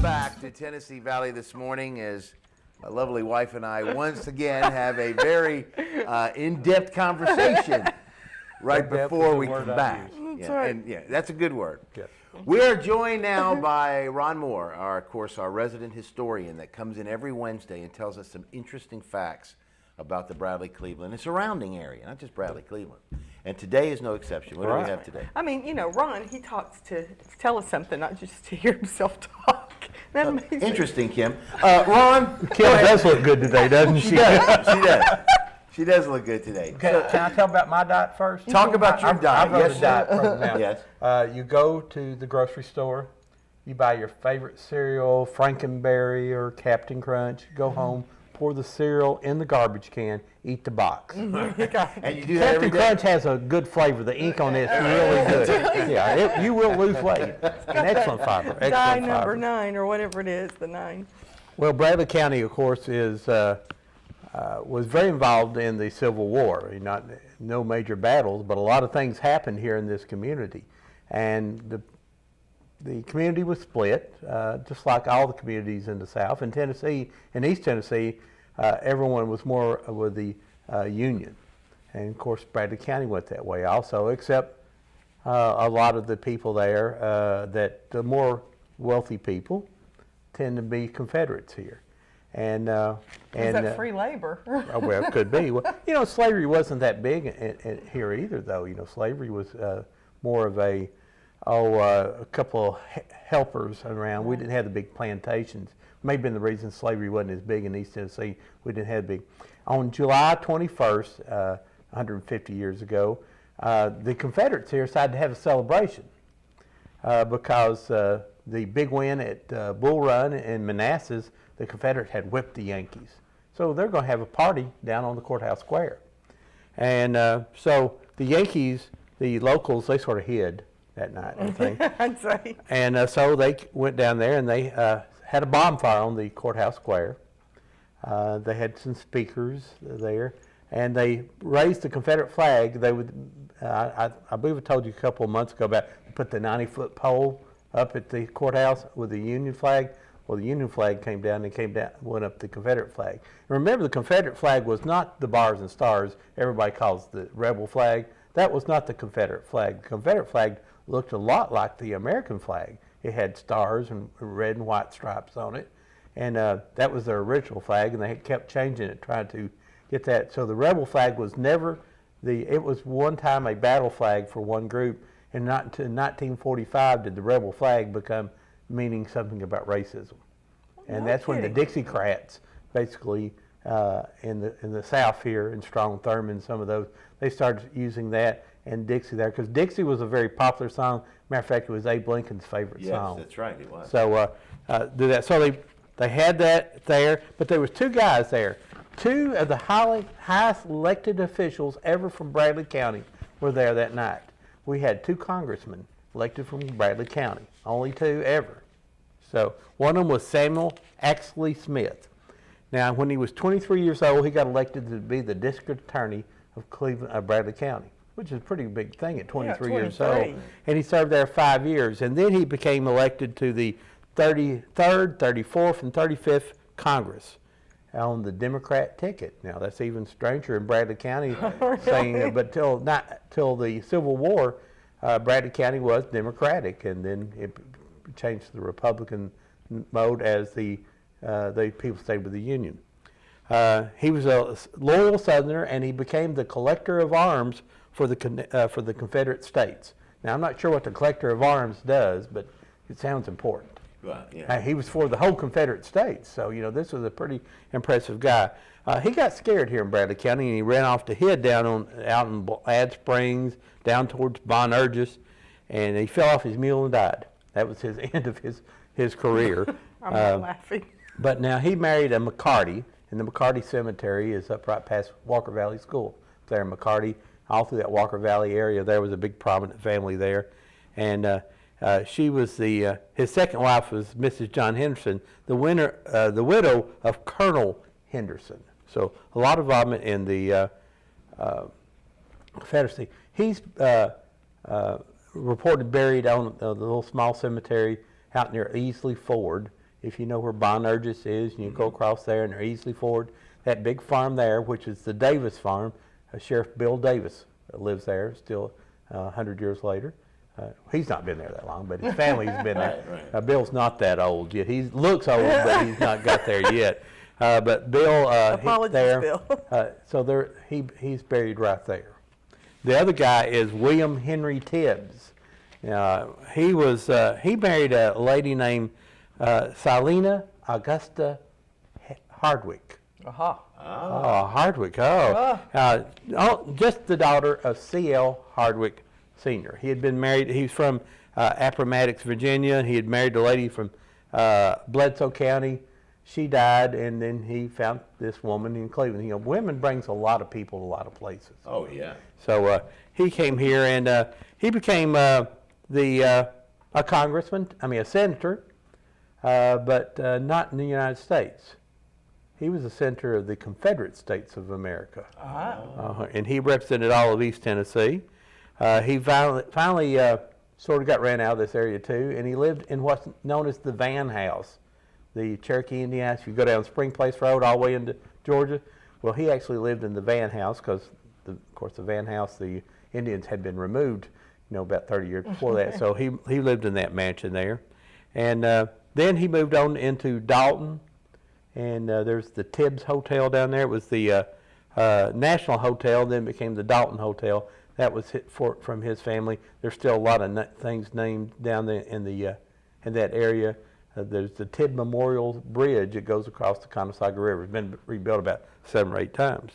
back to Tennessee Valley this morning as my lovely wife and I once again have a very in-depth conversation right before we come back. That's right. And that's a good word. Yes. We are joined now by Ron Moore, of course, our resident historian that comes in every Wednesday and tells us some interesting facts about the Bradley, Cleveland, and surrounding area, not just Bradley, Cleveland. And today is no exception. What do we have today? I mean, you know, Ron, he talks to tell us something, not just to hear himself talk. That amazing. Interesting, Kim. Ron? Kim does look good today, doesn't she? She does. She does. She does look good today. Can I tell about my diet first? Talk about your diet. I wrote Yes, a diet program now. Yes. You go to the grocery store, you buy your favorite cereal, Frankenberry or Captain Crunch, go home, pour the cereal in the garbage can, eat the box. And you do that every Captain day? Crunch has a good flavor. The ink on it is really good. Yeah, you will lose weight. An excellent fiber. Die Excellent number fiber. 9 or whatever it is, the 9. Well, Bradley County, of course, was very involved in the Civil War. No major battles, but a lot of things happened here in this community. And the community was split, just like all the communities in the South. In Tennessee, in East Tennessee, everyone was more with the Union. And of course, Bradley County went that way also, except a lot of the people there, that the more wealthy people tend to be Confederates here. And Is that free labor? well, it could be. Well, slavery wasn't that big here either, though. Slavery was more of a couple of helpers around. We didn't have the big plantations. May have been the reason slavery wasn't as big in East Tennessee. We didn't have big. On July 21st, 150 years ago, the Confederates here decided to have a celebration because the big win at Bull Run in Manassas, the Confederates had whipped the Yankees. So they're going to have a party down on the courthouse square. And so the Yankees, the locals, they sort of hid that night, I think. That's right. And so they went down there and they had a bonfire on the courthouse square. They had some speakers there. And they raised the Confederate flag. They would, I believe I told you a couple of months ago about put the 90-foot pole up at the courthouse with the Union flag. Well, the Union flag came down and went up the Confederate flag. Remember, the Confederate flag was not the bars and stars everybody calls the rebel flag. That was not the Confederate flag. The Confederate flag looked a lot like the American flag. It had stars and red and white stripes on it. And that was their original flag, and they kept changing it, trying to get that. So the rebel flag was never it was one time a battle flag for one group, and not until 1945 did the rebel flag become meaning something about racism. And that's when the Dixiecrats, basically in the South here, and Strong Thurmond, some of those, they started using that and Dixie there, because Dixie was a very popular song. Matter of fact, it was Abe Lincoln's favorite song. Yes, that's right, it was. So do that. So they had that there, but there was two guys there. Two of the highest elected officials ever from Bradley County were there that night. We had 2 congressmen elected from Bradley County, only 2 ever. So one of them was Samuel Axley Smith. Now, when he was 23 years old, he got elected to be the district attorney of Bradley County, which is a pretty big thing at 23 years old. And he served there 5 years, and then he became elected to the 33rd, 34th, and 35th Congress on the Democrat ticket. Now, that's even stranger in Bradley County, saying, but till the Civil War, Bradley County was Democratic, and then it changed to the Republican mode as the people stayed with the Union. He was a loyal Southerner, and he became the collector of arms for the Confederate States. Now, I'm not sure what the collector of arms does, but it sounds important. Right, yeah. He was for the whole Confederate States, so this was a pretty impressive guy. He got scared here in Bradley County, and he ran off to hid out in Ad Springs, down towards Bonerges, and he fell off his mule and died. That was his end of his career. I'm not laughing. But now he married a McCarty, and the McCarty Cemetery is up right past Walker Valley School. There in McCarty, all through that Walker Valley area, there was a big prominent family there, and she was his second wife was Mrs. John Henderson, the widow of Colonel Henderson. So a lot of involvement in the Confederacy. He's reported buried on the little small cemetery out near Easley Ford if you know where Bonerges is, and you go across there and they're easily forward. That big farm there, which is the Davis farm, Sheriff Bill Davis lives there still 100 years later. He's not been there that long, but his family's been there. Right. Bill's not that old yet. He looks old, but he's not got there yet. But Bill, Apologies, there, Bill. so there, he's buried right there. The other guy is William Henry Tibbs. He married a lady named Silena Augusta Hardwick. Aha. Oh, Hardwick. Just the daughter of C.L. Hardwick Sr. He had been married. He's from Appomattox, Virginia. He had married a lady from Bledsoe County. She died, and then he found this woman in Cleveland. You know, women brings a lot of people to a lot of places. Oh, yeah. So he came here, and he became a congressman. A senator, but not in the United States. He was a senator of the Confederate States of America, and he represented all of East Tennessee. He finally sort of got ran out of this area too, and he lived in what's known as the Van House, the Cherokee Indian House. You go down Spring Place Road all the way into Georgia. Well, he actually lived in the Van House because, of course, the Van House, the Indians had been removed, about 30 years before that. So he lived in that mansion there, and then he moved on into Dalton. And there's the Tibbs Hotel down there. It was the National Hotel, then became the Dalton Hotel. That was from his family. There's still a lot of things named down there in that area. There's the Tibb Memorial Bridge that goes across the Conasauga River. It's been rebuilt about 7 or 8 times.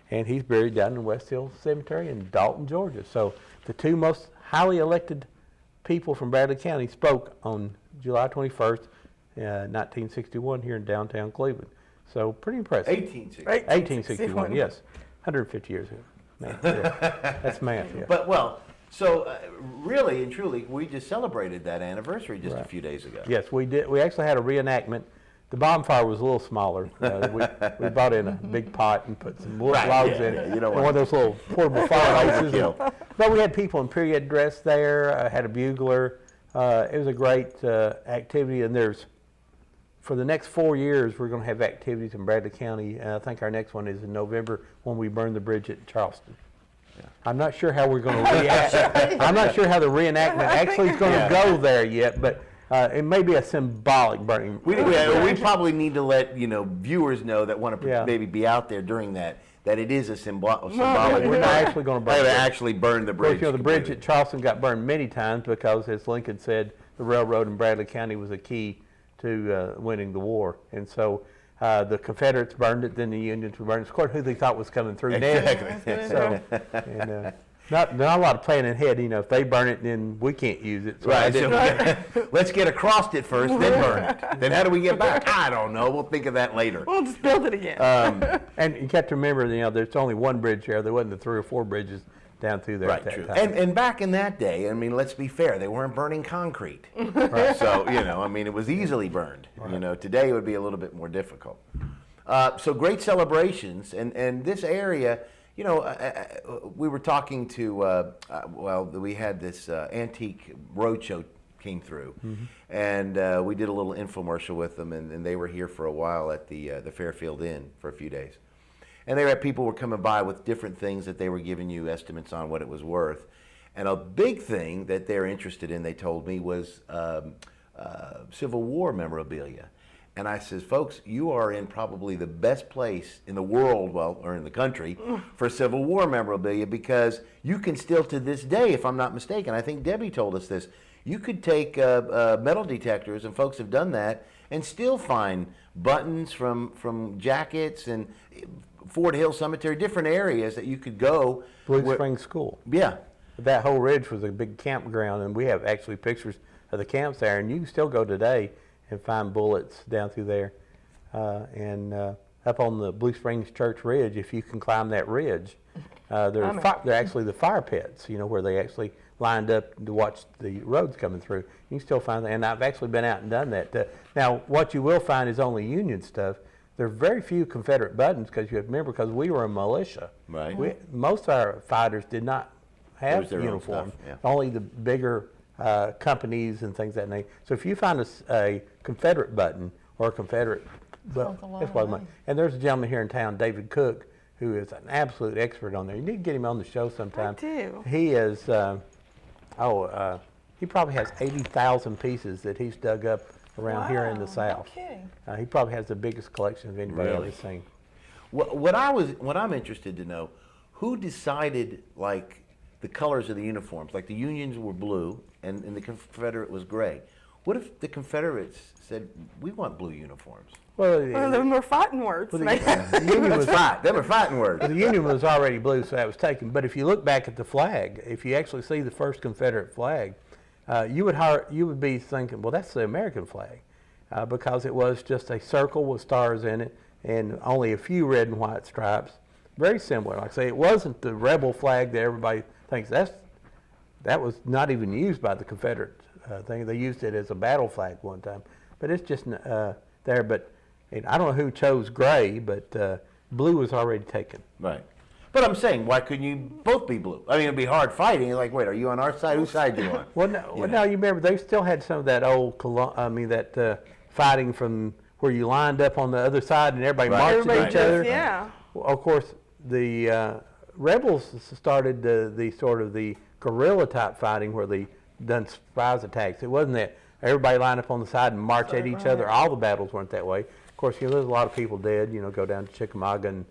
And he's buried down in West Hill Cemetery in Dalton, Georgia. So the 2 most highly elected people from Bradley County spoke on July 21st, 1961 here in downtown Cleveland. So pretty impressive. 1861, yes. 150 years ago. Math, yeah. That's math, yeah. But, really and truly, we just celebrated that anniversary just a few days ago. Yes, we did. We actually had a reenactment. The bonfire was a little smaller. We brought in a big pot and put some wood logs in it. One of those little portable fireplaces. But we had people in period dress there. Had a bugler. It was a great activity, and for the next 4 years, we're going to have activities in Bradley County. I think our next one is in November when we burn the bridge at Charleston. Yeah. I'm not sure how we're going to react. I'm not sure how the reenactment actually is going to go there yet, but it may be a symbolic burning. We probably need to let viewers know that want to maybe be out there during that it is a symbolic. We're not actually going to burn. Actually burn the bridge. Of course, the bridge at Charleston got burned many times because, as Lincoln said, the railroad in Bradley County was a key to winning the war, and so the Confederates burned it. Then the Unions burned it. Of course, who they thought was coming through next. So, not a lot of planning ahead. If they burn it, then we can't use it. So let's get across it first, then burn it. Then how do we get back? I don't know. We'll think of that later. We'll just build it again. And you got to remember, there's only one bridge there. There wasn't the 3 or 4 bridges down through there at that time. And back in that day, let's be fair, they weren't burning concrete. Right. So, it was easily burned. Right. Today it would be a little bit more difficult. So great celebrations, and this area, we were talking to, we had this antique roadshow came through, and we did a little infomercial with them, and they were here for a while at the Fairfield Inn for a few days. And people were coming by with different things that they were giving you estimates on what it was worth. And a big thing that they're interested in, they told me, was Civil War memorabilia. And I says, folks, you are in probably the best place in the world, or in the country, for Civil War memorabilia, because you can still, to this day, if I'm not mistaken, I think Debbie told us this, you could take metal detectors, and folks have done that, and still find buttons from jackets and Fort Hill Cemetery, different areas that you could go. Blue Springs School. Yeah. That whole ridge was a big campground, and we have actually pictures of the camps there, and you can still go today and find bullets down through there. And up on the Blue Springs Church Ridge, if you can climb that ridge, they're actually the fire pits, where they actually lined up to watch the roads coming through. You can still find that, and I've actually been out and done that. Now, what you will find is only Union stuff. There are very few Confederate buttons, because you have to remember, because we were a militia. Right. Most of our fighters did not have uniforms. Yeah. Only the bigger companies and things like that. So if you find a Confederate button or a Confederate, Sounds a lot that's of what money. money. And there's a gentleman here in town, David Cook, who is an absolute expert on there. You need to get him on the show sometime. I do. He is, he probably has 80,000 pieces that he's dug up around here in the Wow, South. No kidding. He probably has the biggest collection of anybody Really? ever seen. What I'm interested to know, who decided like the colors of the uniforms? Like the Unions were blue and the Confederate was gray. What if the Confederates said, we want blue uniforms? Well, One of them were fighting words. Well, maybe. the Union was They were fighting words. the Union was already blue, so that was taken. But if you look back at the flag, if you actually see the first Confederate flag, you would be thinking, well, that's the American flag, because it was just a circle with stars in it and only a few red and white stripes. Very similar. Like I say, it wasn't the rebel flag that everybody thinks that was not even used by the Confederate thing. They used it as a battle flag one time, but it's just there. But and I don't know who chose gray, but blue was already taken. Right. But I'm saying, why couldn't you both be blue? I mean, it'd be hard fighting. You're like, wait, are you on our side? Whose side are you on? Well, no, you remember they still had some of that old, that fighting from where you lined up on the other side and everybody Right. marched Everybody at each just- other. Yeah. Well, of course, the rebels started the sort of the guerrilla type fighting where they done surprise attacks. It wasn't that everybody lined up on the side and march at each other. All the battles weren't that way. Of course, there's a lot of people dead. Go down to Chickamauga, and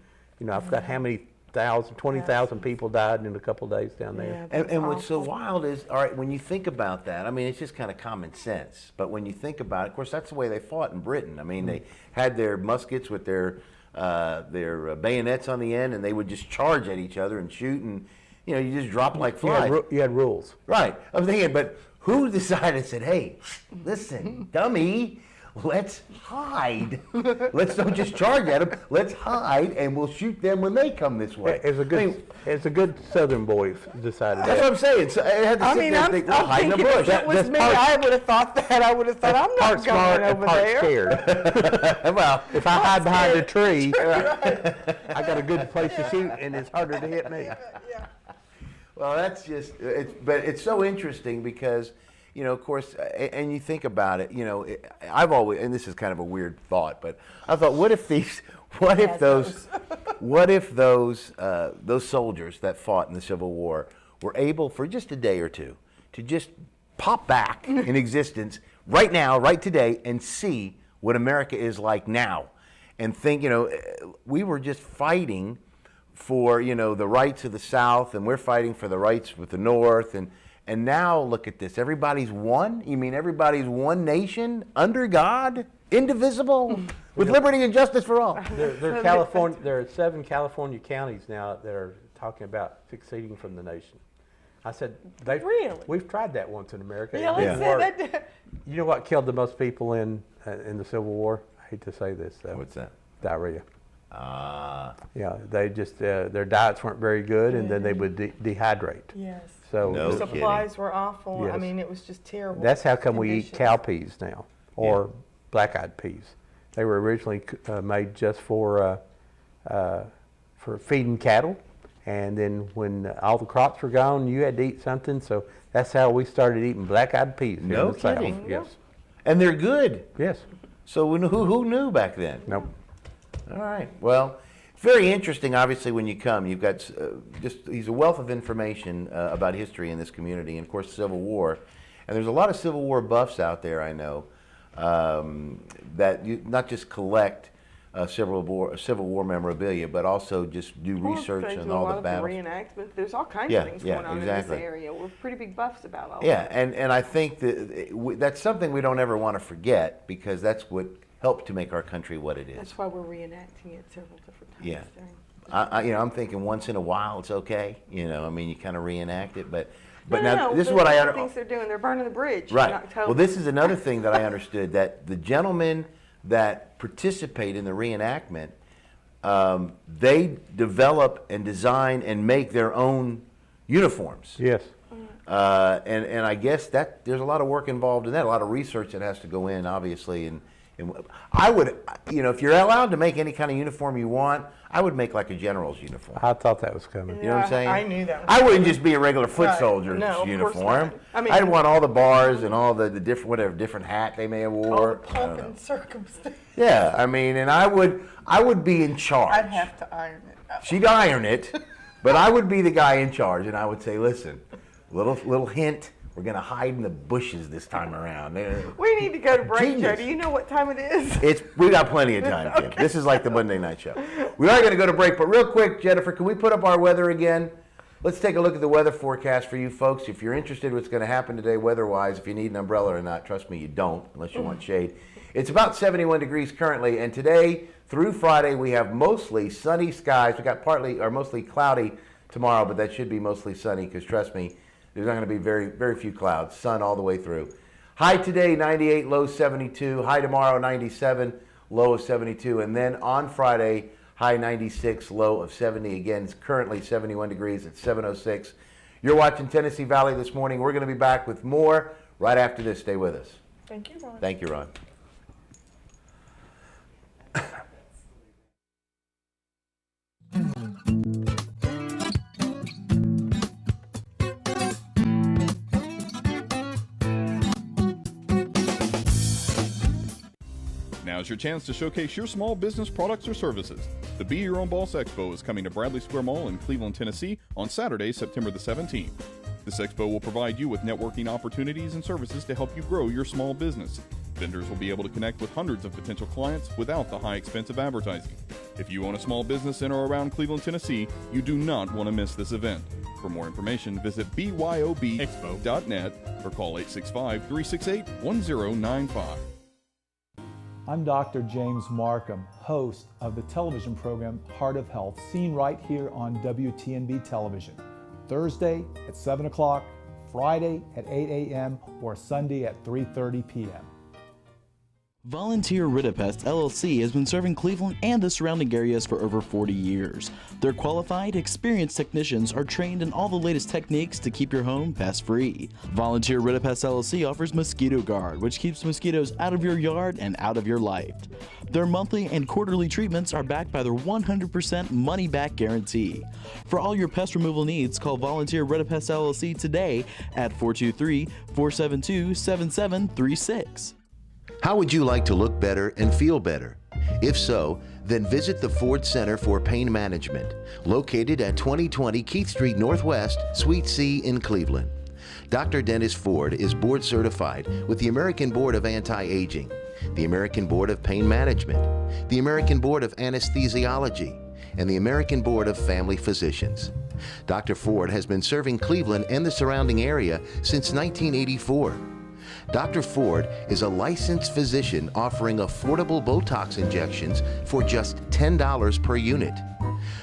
I forgot how many 20,000 people died in a couple of days down there. Yeah, And that's what's so awful. wild is, all right, when you think about that, I mean, it's just kind of common sense. But when you think about it, of course, that's the way they fought in Britain. I mean, they had their muskets with their bayonets on the end, and they would just charge at each other and shoot, and you just drop like flies. You had rules. Right. I'm thinking, but who decided, said, hey, listen, dummy, let's hide. Let's don't just charge at them. Let's hide, and we'll shoot them when they come this way. It's a good Southern boy decided That's what that. I'm saying. So I had to I sit mean, there and I'm, think, we'll I'm hide in the thinking bush. if it was That's me, part- I would have thought that. I would have thought, I'm not Part smart going and over part there. scared. Well, If I hide behind a tree, I got a good place to shoot, and it's harder to hit me. well, that's just, but it's so interesting because, of course, and you think about it, I've always, and this is kind of a weird thought, but I thought, what if those soldiers that fought in the Civil War were able for just a day or two to just pop back in existence right now, right today, and see what America is like now, and think, we were just fighting for the rights of the South, and we're fighting for the rights with the North, and now look at this. Everybody's one? You mean everybody's one nation under God, indivisible, with liberty and justice for all? There are 7 California counties now that are talking about seceding from the nation. I said, Really? We've tried that once in America. Yeah, It let's didn't say work. that. You know what killed the most people in the Civil War? I hate to say this. What's that? Diarrhea. Ah. Yeah, they just their diets weren't very good, and then they would dehydrate. Yes. So No The supplies kidding. were awful. I Yes. mean, it was just terrible. that's how come we eat conditions. cow peas now, or black-eyed peas. They were originally made just for feeding cattle, and then when all the crops were gone, you had to eat something. So that's how we started eating black-eyed peas here No in the South. kidding. Yes, And they're good. yes. So who knew back then? Nope. All right. Well, very interesting. Obviously, when you come, you've got he's a wealth of information about history in this community, and of course, Civil War. And there's a lot of Civil War buffs out there. I know that you not just collect Civil War memorabilia, but also just do Well, research they on do a all lot the of battles. reenactment. There's all kinds Yeah, of things yeah, going on exactly. in this area. We're pretty big buffs about all Yeah, that. and I think that that's something we don't ever want to forget, because that's what helped to make our country what it is. That's why we're reenacting it several different times. Yeah. during- I'm thinking once in a while it's okay. I mean, you kind of reenact it, but No, now this is the what I things they're doing. They're burning the bridge in right. October. Well, this is another thing that I understood, that the gentlemen that participate in the reenactment, they develop and design and make their own uniforms. Yes. And I guess that there's a lot of work involved in that, a lot of research that has to go in, obviously, and And I would, you know, if you're allowed to make any kind of uniform you want, I would make like a general's uniform. I thought that was coming. You know what I'm saying? I knew that was I wouldn't coming. just be a regular foot Right. soldier's No, of course uniform. not. I mean- I'd want all the bars and all the different, whatever, different hat they may have All the wore. I pomp don't know. and circumstance. Yeah, I mean, and I would be in charge. I'd have to iron it. She'd iron it, but I would be the guy in charge, and I would say, listen, little hint, we're going to hide in the bushes this time around. We need to go to break, Joe. Genius. Do you know what time it is? We got plenty of time, Kim. Okay. This is like the Monday night show. We are going to go to break, but real quick, Jennifer, can we put up our weather again? Let's take a look at the weather forecast for you folks. If you're interested in what's going to happen today weather-wise, if you need an umbrella or not, trust me, you don't, unless you want shade. It's about 71 degrees currently, and today through Friday, we have mostly sunny skies. We got partly or mostly cloudy tomorrow, but that should be mostly sunny because trust me, there's not going to be very few clouds. Sun all the way through. High today, 98, low 72. High tomorrow, 97, low of 72. And then on Friday, high 96, low of 70. Again, it's currently 71 degrees at 7:06. You're watching Tennessee Valley this morning. We're going to be back with more right after this. Stay with us. Thank you, Ron. Thank you, Ron. Now's your chance to showcase your small business products or services. The Be Your Own Boss Expo is coming to Bradley Square Mall in Cleveland, Tennessee on Saturday, September the 17th. This expo will provide you with networking opportunities and services to help you grow your small business. Vendors will be able to connect with hundreds of potential clients without the high expense of advertising. If you own a small business in or around Cleveland, Tennessee, you do not want to miss this event. For more information, visit byobexpo.net or call 865-368-1095. I'm Dr. James Markham, host of the television program Heart of Health, seen right here on WTNB television, Thursday at 7 o'clock, Friday at 8 a.m., or Sunday at 3:30 p.m. Volunteer Ridipest LLC has been serving Cleveland and the surrounding areas for over 40 years. Their qualified, experienced technicians are trained in all the latest techniques to keep your home pest-free. Volunteer Ridipest LLC offers Mosquito Guard, which keeps mosquitoes out of your yard and out of your life. Their monthly and quarterly treatments are backed by their 100% money-back guarantee. For all your pest removal needs, call Volunteer Ridipest LLC today at 423-472-7736. How would you like to look better and feel better? If so, then visit the Ford Center for Pain Management, located at 2020 Keith Street Northwest, Suite C in Cleveland. Dr. Dennis Ford is board certified with the American Board of Anti-Aging, the American Board of Pain Management, the American Board of Anesthesiology, and the American Board of Family Physicians. Dr. Ford has been serving Cleveland and the surrounding area since 1984. Dr. Ford is a licensed physician offering affordable Botox injections for just $10 per unit.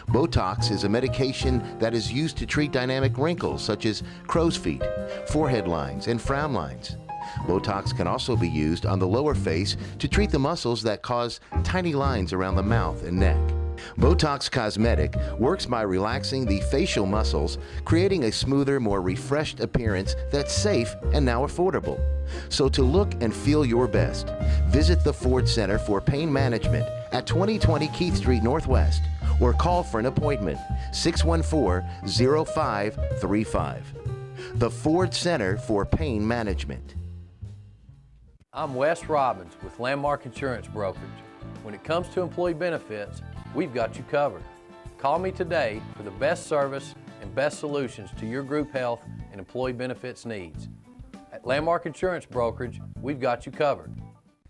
Botox is a medication that is used to treat dynamic wrinkles such as crow's feet, forehead lines, and frown lines. Botox can also be used on the lower face to treat the muscles that cause tiny lines around the mouth and neck. Botox Cosmetic works by relaxing the facial muscles, creating a smoother, more refreshed appearance that's safe and now affordable. So to look and feel your best, visit the Ford Center for Pain Management at 2020 Keith Street Northwest or call for an appointment, 614-0535. The Ford Center for Pain Management. I'm Wes Robbins with Landmark Insurance Brokerage. When it comes to employee benefits, we've got you covered. Call me today for the best service and best solutions to your group health and employee benefits needs. At Landmark Insurance Brokerage, we've got you covered.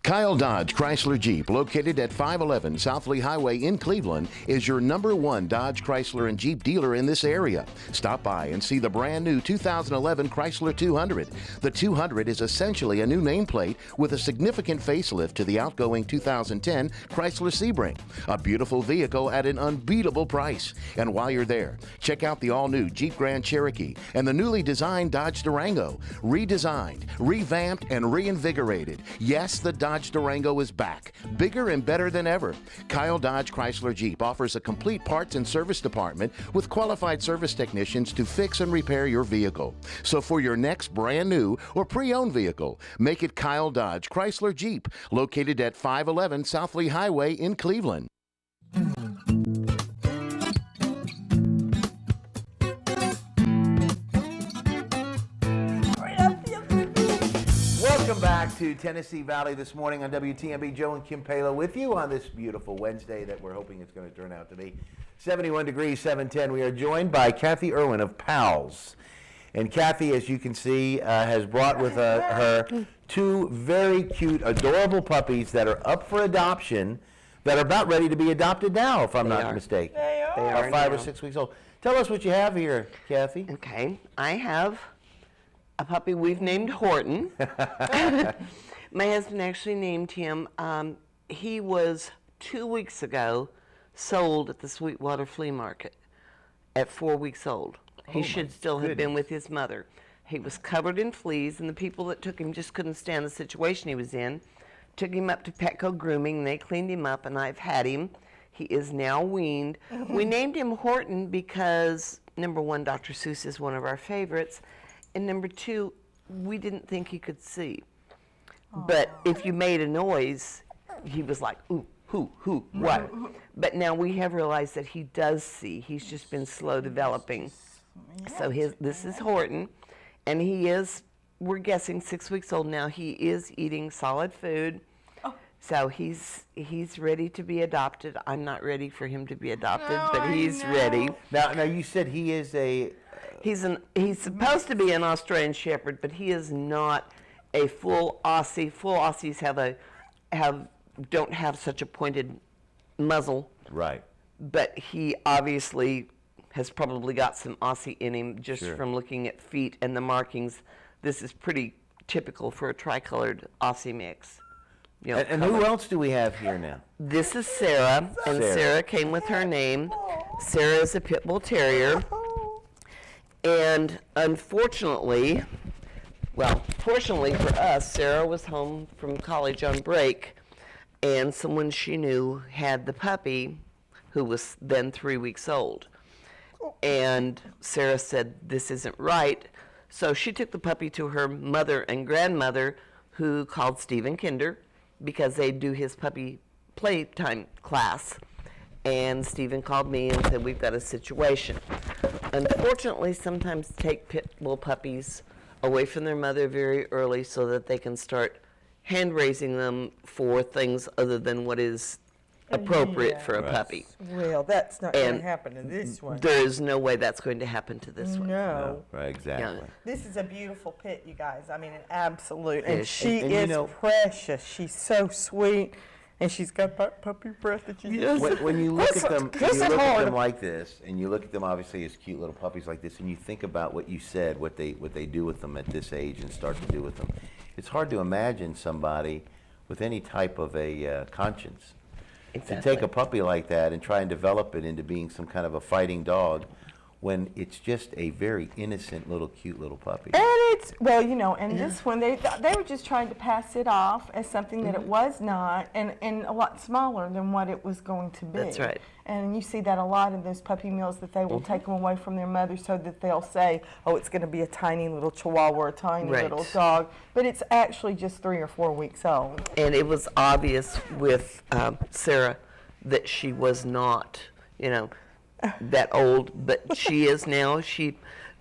Kyle Dodge Chrysler Jeep, located at 511 South Lee Highway in Cleveland, is your #1 Dodge Chrysler and Jeep dealer in this area. Stop by and see the brand new 2011 Chrysler 200. The 200 is essentially a new nameplate with a significant facelift to the outgoing 2010 Chrysler Sebring. A beautiful vehicle at an unbeatable price. And while you're there, check out the all-new Jeep Grand Cherokee and the newly designed Dodge Durango. Redesigned, revamped, and reinvigorated. Yes, the Dodge Dodge Durango is back, bigger and better than ever. Kyle Dodge Chrysler Jeep offers a complete parts and service department with qualified service technicians to fix and repair your vehicle. So for your next brand new or pre-owned vehicle, make it Kyle Dodge Chrysler Jeep, located at 511 South Lee Highway in Cleveland. Welcome back to Tennessee Valley this morning on WTMB. Joe and Kim Palo with you on this beautiful Wednesday that we're hoping it's going to turn out to be. 71 degrees, 710. We are joined by Kathy Irwin of Pals. And Kathy, as you can see, has brought with her two very cute, adorable puppies that are up for adoption, that are about ready to be adopted now, if I'm not mistaken. They are About 5 or now. 6 weeks old. Tell us what you have here, Kathy. Okay, I have a puppy we've named Horton. My husband actually named him. He was 2 weeks ago sold at the Sweetwater Flea Market at 4 weeks old. He should still have been with his mother. He was covered in fleas, and the people that took him just couldn't stand the situation he was in. Took him up to Petco Grooming, and they cleaned him up, and I've had him. He is now weaned. We named him Horton because, number one, Dr. Seuss is one of our favorites, and number two, we didn't think he could see. But if you made a noise, he was like, ooh, who, what? But now we have realized that he does see. He's just been slow developing. So this is Horton, and he is, we're guessing, 6 weeks old now. He is eating solid food. So he's ready to be adopted. I'm not ready for him to be adopted, but he's ready. Now you said he is a... He's supposed to be an Australian Shepherd, but he is not a full Aussie. Full Aussies don't have such a pointed muzzle. Right. But he obviously has probably got some Aussie in him just from looking at feet and the markings. This is pretty typical for a tricolored Aussie mix. You know, And who else do we have here now? This is Sarah, and Sarah came with her name. Sarah is a pit bull terrier. And unfortunately, well, fortunately for us, Sarah was home from college on break, and someone she knew had the puppy, who was then 3 weeks old. And Sarah said, this isn't right. So she took the puppy to her mother and grandmother, who called Stephen Kinder, because they do his puppy playtime class. And Stephen called me and said, we've got a situation. Unfortunately, sometimes take pit bull puppies away from their mother very early so that they can start hand raising them for things other than what is appropriate for a puppy. Well, that's not going to happen to this one. There is no way that's going to happen to this one. No. Right, exactly. Yeah. This is a beautiful pit, you guys. I mean, an absolute. And Yes. she And is you know- precious. She's so sweet. And she's got that puppy breath that you just... When you look at them, Kiss it hard. like this, and you look at them obviously as cute little puppies like this, and you think about what you said, what they do with them at this age and start to do with them, it's hard to imagine somebody with any type of a conscience to take a puppy like that and try and develop it into being some kind of a fighting dog when it's just a very innocent little cute little puppy. And it's, well, you know, and this one, they were just trying to pass it off as something that it was not, and a lot smaller than what it was going to be. That's right. And you see that a lot in those puppy mills, that they will take them away from their mother so that they'll say, oh, it's going to be a tiny little chihuahua or a tiny little dog. But it's actually just 3 or 4 weeks old. And it was obvious with Sarah that she was not, you know, that old, but she is now.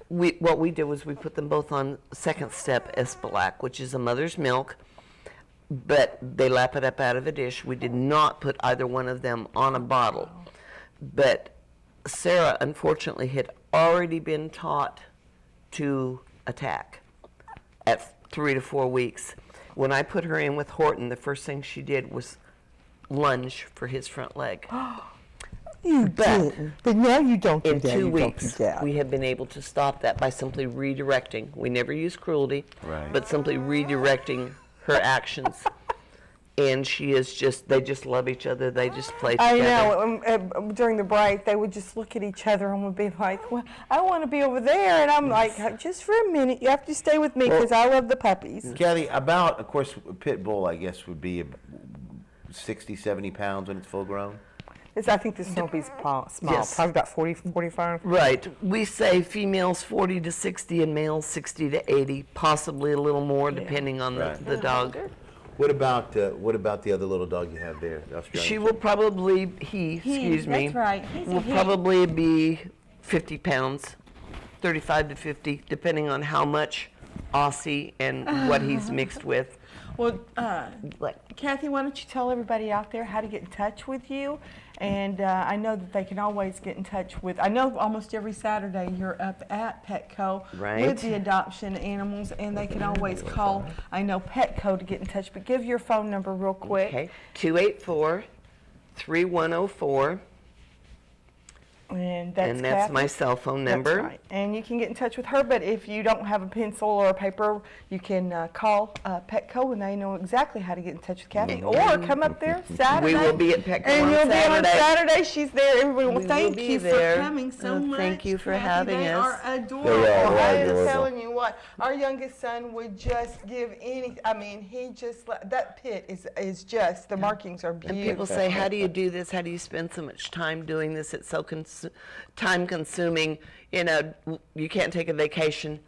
What we did was we put them both on second step Espalac, which is a mother's milk, but they lap it up out of a dish. We did not put either one of them on a bottle. But Sarah, unfortunately, had already been taught to attack at 3 to 4 weeks. When I put her in with Horton, the first thing she did was lunge for his front leg. You didn't. But now you don't do In that. 2 You don't weeks, do that. we have been able to stop that by simply redirecting. We never use cruelty, Right. but simply redirecting her actions. and they just love each other. They just play I together. know. During the break, they would just look at each other and would be like, well, I want to be over there. And I'm like, just for a minute, you have to stay with me because I love the puppies. Kathy, of course, a pit bull, I guess, would be 60, 70 pounds when it's full grown. I think this will be small, Yes. probably about 40, 45. Right. We say females 40 to 60 and males 60 to 80, possibly a little more depending on the dog. What about the other little dog you have there? The Australian She will probably, excuse me, That's right. He's a will he. probably be 50 pounds, 35 to 50, depending on how much Aussie and what he's mixed with. Well, Kathy, why don't you tell everybody out there how to get in touch with you? And I know that they can always get in touch with, I know almost every Saturday you're up at Petco Right. with the adoption animals, and they can always call, I know, Petco to get in touch, but give your phone number real quick. Okay, 284-3104. And that's my Kathy. cell phone number. That's right. And you can get in touch with her, but if you don't have a pencil or a paper, you can call Petco and they know exactly how to get in touch with Kathy. Or come up there Saturday. We will be at Petco and on you'll Saturday. be on Saturday. She's there. Everybody, well, We thank will be you there. for coming so much. Thank you for Kathy. having They us. are adorable. They are I am adorable. telling you what, our youngest son would just give he just, that pit is just, the markings are And beautiful. people say, how do you do this? How do you spend so much time doing this? It's so time consuming. You know, you can't take a vacation.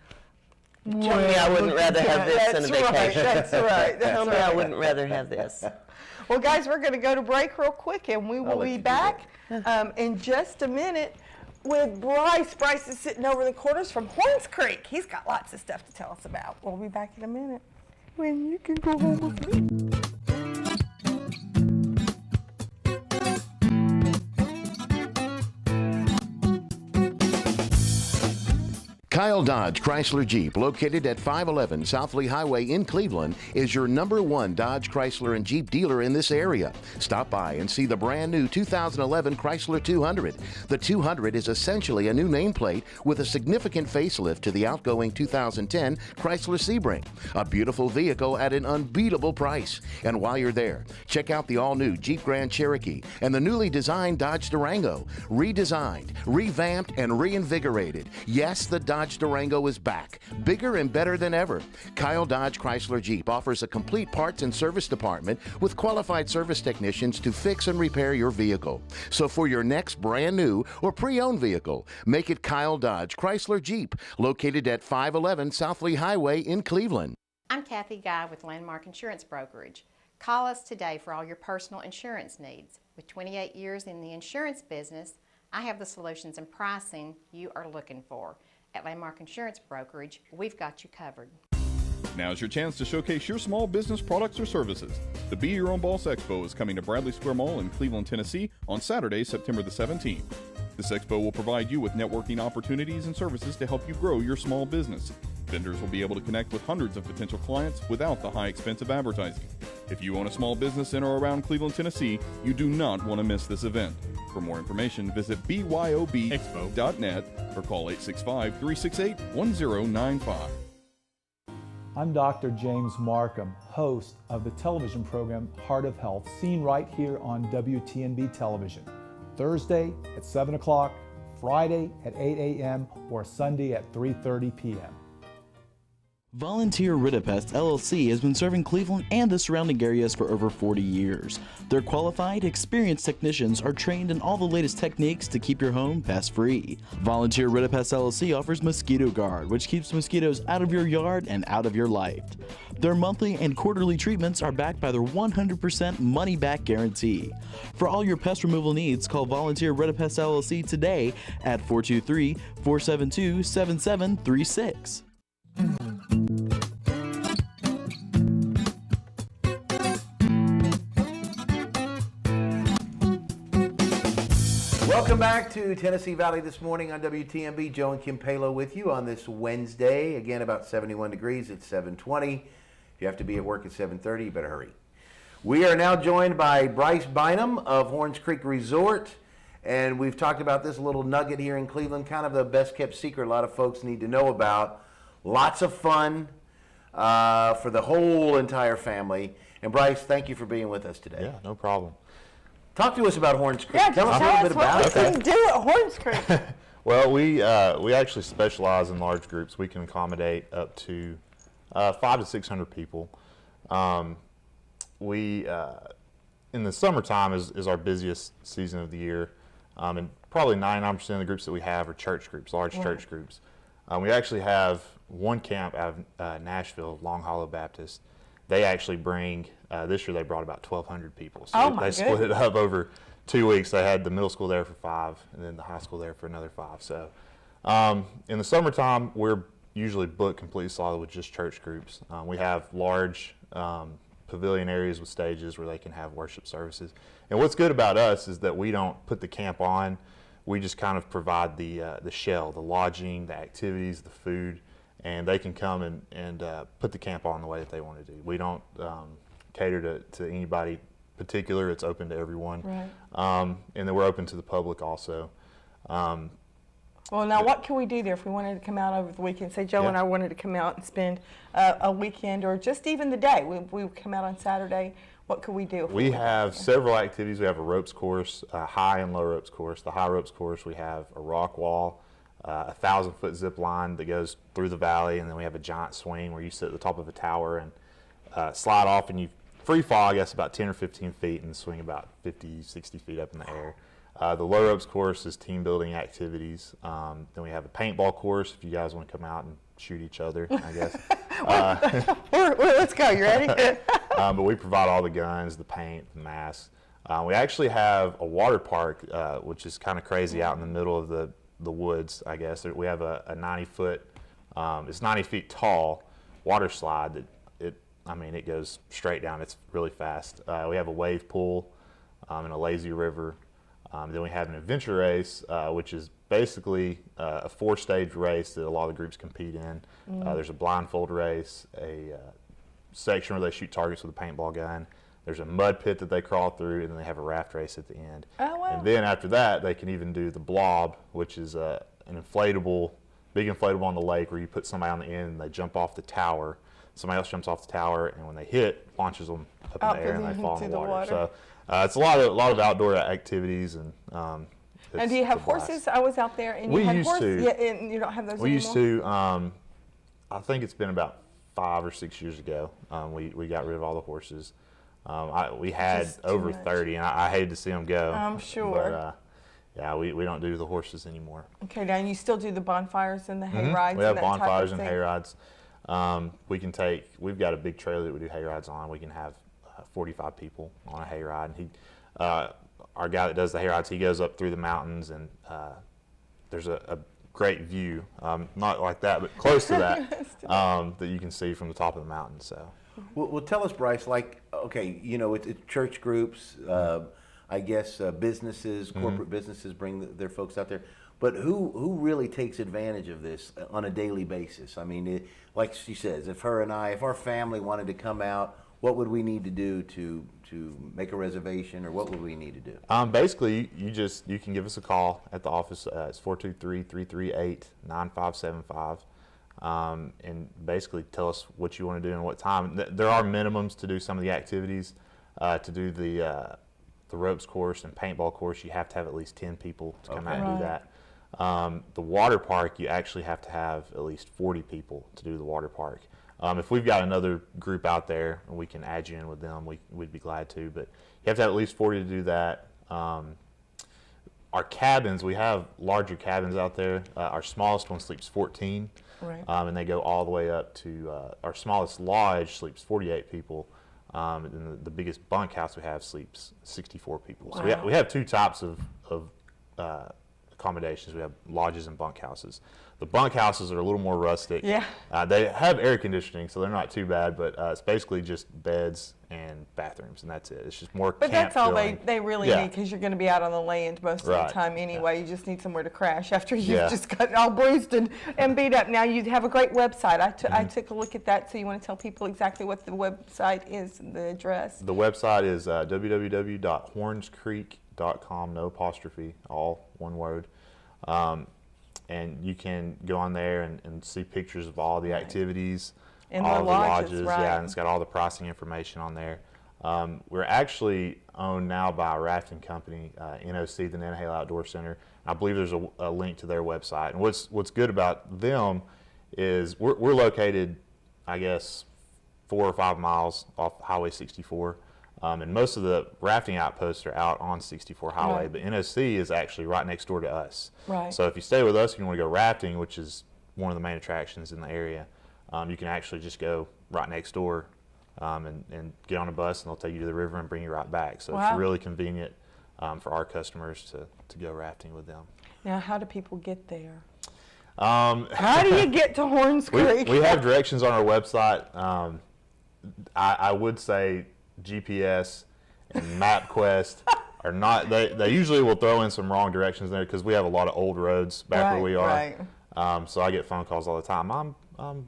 Tell me I wouldn't rather have this than a vacation. That's right. Tell me I wouldn't rather have this. Well, guys, we're going to go to break real quick, and we will let be you do back in just a minute with Bryce. Bryce is sitting over the corners from Horns Creek. He's got lots of stuff to tell us about. We'll be back in a minute when you can go home with me. Kyle Dodge Chrysler Jeep, located at 511 South Lee Highway in Cleveland, is your #1 Dodge, Chrysler, and Jeep dealer in this area. Stop by and see the brand new 2011 Chrysler 200. The 200 is essentially a new nameplate with a significant facelift to the outgoing 2010 Chrysler Sebring. A beautiful vehicle at an unbeatable price. And while you're there, check out the all-new Jeep Grand Cherokee and the newly designed Dodge Durango. Redesigned, revamped, and reinvigorated. Yes, the Dodge Durango is back, bigger and better than ever. Kyle Dodge Chrysler Jeep offers a complete parts and service department with qualified service technicians to fix and repair your vehicle. So for your next brand new or pre-owned vehicle, make it Kyle Dodge Chrysler Jeep, located at 511 South Lee Highway in Cleveland. I'm Kathy Guy with Landmark Insurance Brokerage. Call us today for all your personal insurance needs. With 28 years in the insurance business, I have the solutions and pricing you are looking for. At Landmark Insurance Brokerage, we've got you covered. Now's your chance to showcase your small business products or services. The Be Your Own Boss Expo is coming to Bradley Square Mall in Cleveland, Tennessee on Saturday, September the 17th. This expo will provide you with networking opportunities and services to help you grow your small business. Vendors will be able to connect with hundreds of potential clients without the high expense of advertising. If you own a small business in or around Cleveland, Tennessee, you do not want to miss this event. For more information, visit byobexpo.net or call 865-368-1095. I'm Dr. James Markham, host of the television program Heart of Health, seen right here on WTNB television. Thursday at 7 o'clock, Friday at 8 a.m., or Sunday at 3:30 p.m. Volunteer Ridipest LLC has been serving Cleveland and the surrounding areas for over 40 years. Their qualified, experienced technicians are trained in all the latest techniques to keep your home pest-free. Volunteer Ridipest LLC offers Mosquito Guard, which keeps mosquitoes out of your yard and out of your life. Their monthly and quarterly treatments are backed by their 100% money-back guarantee. For all your pest removal needs, call Volunteer Ridipest LLC today at 423-472-7736. Welcome back to Tennessee Valley This Morning on WTMB. Joe and Kim Palo with you on this Wednesday. Again, about 71 degrees. It's 7:20. If you have to be at work at 7:30, you better hurry. We are now joined by Bryce Bynum of Horns Creek Resort. And we've talked about this little nugget here in Cleveland, kind of the best kept secret a lot of folks need to know about. Lots of fun for the whole entire family. And Bryce, thank you for being with us today. Yeah, no problem. Talk to us about Horns Creek. Yeah, Tell us just a little bit tell about us what we can do at Horns Creek. Well, we actually specialize in large groups. We can accommodate up to 500 to 600 people. We in the summertime is our busiest season of the year, and probably 99% of the groups that we have are church groups, large church groups. We actually have one camp out of Nashville, Long Hollow Baptist. They actually bring, this year they brought about 1,200 people. So they split it up over 2 weeks. They had the middle school there for 5 and then the high school there for another 5. So in the summertime, we're usually booked completely solid with just church groups. We have large pavilion areas with stages where they can have worship services. And what's good about us is that we don't put the camp on. We just kind of provide the shell, the lodging, the activities, the food, and they can come and put the camp on the way that they want to do. We don't cater to anybody particular. It's open to everyone. Right. And then we're open to the public also. Well, now what can we do there if we wanted to come out over the weekend? Say Joe and I wanted to come out and spend a weekend or just even the day. We come out on Saturday. What could we do? We have several activities. We have a ropes course, a high and low ropes course. The high ropes course, we have a rock wall, a 1,000-foot zip line that goes through the valley, and then we have a giant swing where you sit at the top of a tower and slide off, and you free fall, I guess, about 10 or 15 feet and swing about 50, 60 feet up in the air. The low ropes course is team building activities. Then we have a paintball course if you guys want to come out and shoot each other, I guess. Let's go. You ready? But we provide all the guns, the paint, the masks. We actually have a water park, which is kind of crazy out in the middle of the woods, I guess. We have a 90-foot, it's 90 feet tall water slide that it goes straight down. It's really fast. We have a wave pool and a lazy river. Then we have an adventure race, which is basically a 4-stage race that a lot of the groups compete in. There's a blindfold race, a section where they shoot targets with a paintball gun. There's a mud pit that they crawl through, and then they have a raft race at the end. Oh, wow. And then after that, they can even do the blob, which is an inflatable, big inflatable on the lake where you put somebody on the end and they jump off the tower. Somebody else jumps off the tower, and when they hit, launches them up in the air and they fall in the water. So it's a lot of outdoor activities, and and do you have horses? I was out there, and you had horses. Yeah, and you don't have those anymore? We used to. I think it's been about 5 or 6 years ago. We got rid of all the horses. We had over 30, and I hated to see them go. I'm sure. But, yeah, we don't do the horses anymore. Okay, now you still do the bonfires and the hay rides? We have and that bonfires type of and hay rides. We've got a big trailer that we do hay rides on. We can have 45 people on a hay ride. And our guy that does the hay rides, he goes up through the mountains, and there's a great view, not like that, but close to that, that you can see from the top of the mountain. So, well, tell us, Bryce. Okay, it's church groups. I guess businesses, corporate businesses bring their folks out there. But who really takes advantage of this on a daily basis? I mean, like she says, if our family wanted to come out, what would we need to do to make a reservation, or what would we need to do? Basically, you can give us a call at the office. It's 423-338-9575, and basically tell us what you want to do and what time. There are minimums to do some of the activities. To do the ropes course and paintball course, you have to have at least 10 people to come out and do that. The water park, you actually have to have at least 40 people to do the water park. If we've got another group out there and we can add you in with them, we'd be glad to, but you have to have at least 40 to do that. Our cabins, we have larger cabins out there. Our smallest one sleeps 14, right. And they go all the way up to, our smallest lodge sleeps 48 people, and the biggest bunkhouse we have sleeps 64 people. Wow. So we have 2 types of accommodations. We have lodges and bunkhouses. The bunkhouses are a little more rustic. Yeah. They have air conditioning, so they're not too bad, but it's basically just beds and bathrooms, and that's it. It's just more But camp that's all feeling. they really need, because you're going to be out on the land most of the time anyway. You just need somewhere to crash after you've just gotten all bruised and beat up. Now, you have a great website. I took a look at that, so you want to tell people exactly what the website is, the address? The website is www.hornscreek.com, no apostrophe, all one word. And you can go on there and see pictures of all the activities, and all the the lodges, lodges, right. and it's got all the pricing information on there. We're actually owned now by a rafting company, NOC, the Nantahala Outdoor Center. I believe there's a link to their website. And what's good about them is we're located, I guess, 4 or 5 miles off Highway 64. And most of the rafting outposts are out on 64 Highway, Right. but NOC is actually right next door to us. Right. So if you stay with us and you want to go rafting, which is one of the main attractions in the area, you can actually just go right next door and get on a bus, and they'll take you to the river and bring you right back. So Wow. it's really convenient for our customers to go rafting with them. Now, how do people get there? Um, How do you get to Horns Creek? we have directions on our website. I would say GPS and MapQuest are not, they usually will throw in some wrong directions there because we have a lot of old roads back where we are. Right. So I get phone calls all the time. I'm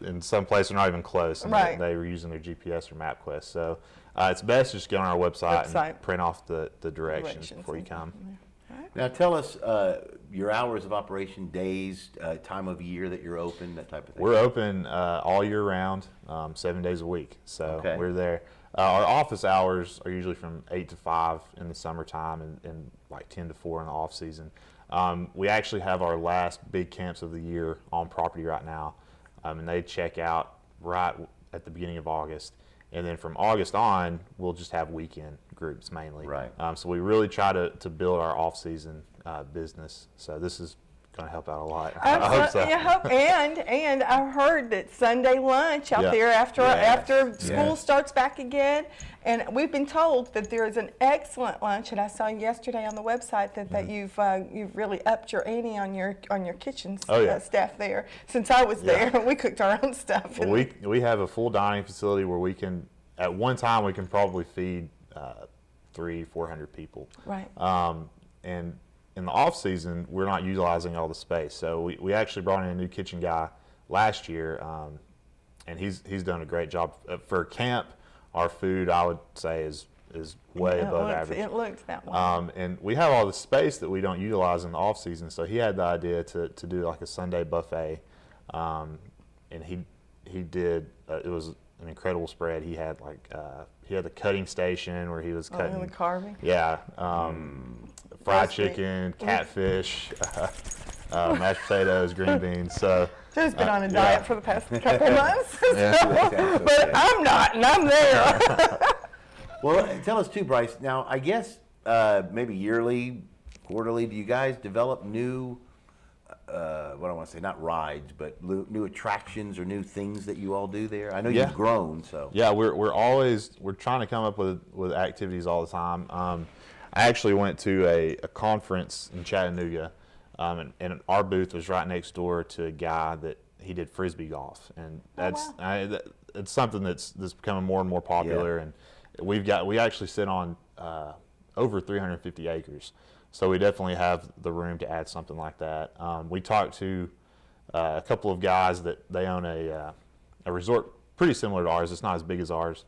in some places they're not even close, and Right. they were using their GPS or MapQuest. So it's best to just get on our website and print off the directions before you come. Now tell us your hours of operation, days, time of year that you're open, that type of thing. We're open all year round, 7 days a week. So Okay. we're there. Our office hours are usually from 8 to 5 in the summertime and like 10 to 4 in the off season. We actually have our last big camps of the year on property right now, and they check out right at the beginning of August. And then from August on, we'll just have weekend groups mainly. Right. So we really try to build our off-season business. So this is going to help out a lot. I hope so. And I heard that Sunday lunch out Yeah. there after Yes. school Yes. starts back again, and we've been told that there is an excellent lunch. And I saw yesterday on the website that you've really upped your ante on your kitchen staff there. Since I was there, we cooked our own stuff. Well, we have a full dining facility where we can, at one time, we can probably feed 300-400 people. Right. And in the off season, we're not utilizing all the space. So we actually brought in a new kitchen guy last year, and he's done a great job. For camp, our food, I would say, is way above average. It looks that way. And we have all the space that we don't utilize in the off season. So he had the idea to do like a Sunday buffet, and he did. It was an incredible spread. He had he had the cutting station where he was cutting the carving. Yeah, fried chicken, catfish, mashed potatoes, green beans. So Joe's been on a diet for the past couple months, Yeah. but I'm not, and I'm there. Well, tell us too, Bryce. Now, I guess maybe yearly, quarterly, do you guys develop new, what I want to say, not rides, but new attractions or new things that you all do there? I know you've grown, so. Yeah, we're trying to come up with activities all the time. I actually went to a conference in Chattanooga, and our booth was right next door to a guy that he did frisbee golf, and it's something that's becoming more and more popular. And we actually sit on over 350 acres, so we definitely have the room to add something like that. We talked to a couple of guys that they own a resort pretty similar to ours. It's not as big as ours,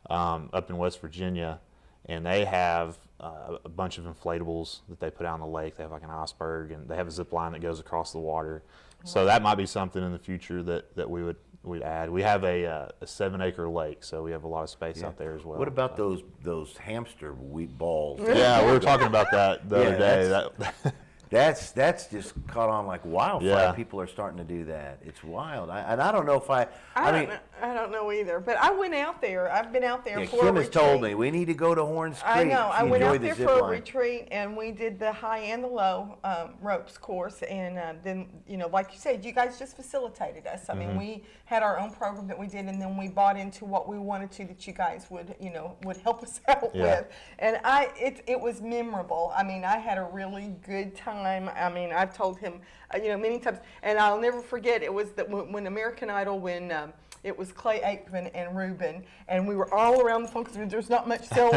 up in West Virginia, and they have a bunch of inflatables that they put out on the lake. They have like an iceberg, and they have a zip line that goes across the water. So that might be something in the future that we'd add. We have a 7-acre lake, so we have a lot of space out there as well. What about those hamster balls? Yeah, we were talking about that the other day. That's just caught on like wildfire. Yeah. People are starting to do that. It's wild. And I don't know if I don't know either. But I went out there. I've been out there for a Kim has retreat. told me we need to go to Horns Creek. I know. I went out there the zip for a line. retreat, and we did the high and the low ropes course. And then, like you said, you guys just facilitated us. I mean, we had our own program that we did, and then we bought into what we wanted to that you guys would help us out with. And it was memorable. I mean, I had a really good time. I mean, I've told him, many times, and I'll never forget. It was that when American Idol, when it was Clay Aikman and Ruben, and we were all around the phone because there's not much cell,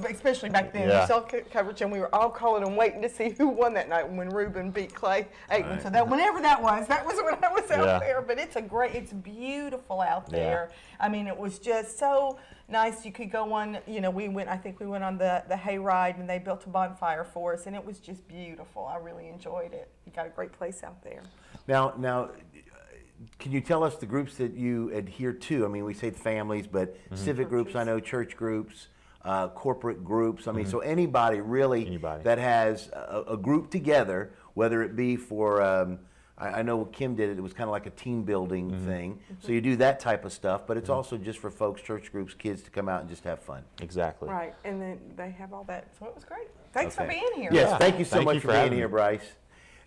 especially back then, cell coverage, and we were all calling and waiting to see who won that night when Ruben beat Clay Aikman. Right. So that whenever that was when I was out there. But it's beautiful out there. I mean, it was just so nice. You could go on, I think we went on the hay ride, and they built a bonfire for us, and it was just beautiful. I really enjoyed it. You got a great place out there. Now, Can you tell us the groups that you adhere to? I mean, we say families, but civic groups, I know, church groups, corporate groups. I mean, so anybody really that has a group together, whether it be for, I know Kim did it, it was kind of like a team building thing. So you do that type of stuff, but it's also just for folks, church groups, kids to come out and just have fun. Exactly. Right, and then they have all that, so it was great. Thanks for being here. Yes, thank you so Thank much you for for being having here, me. Bryce.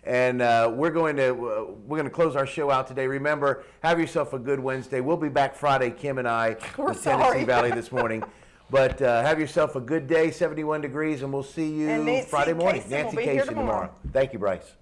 And we're going to close our show out today. Remember, have yourself a good Wednesday. We'll be back Friday, Kim and I, We're with Tennessee sorry. Valley this morning. But have yourself a good day, 71 degrees, and we'll see you And Nancy Friday morning. Casey will Nancy be here Casey tomorrow. Thank you, Bryce.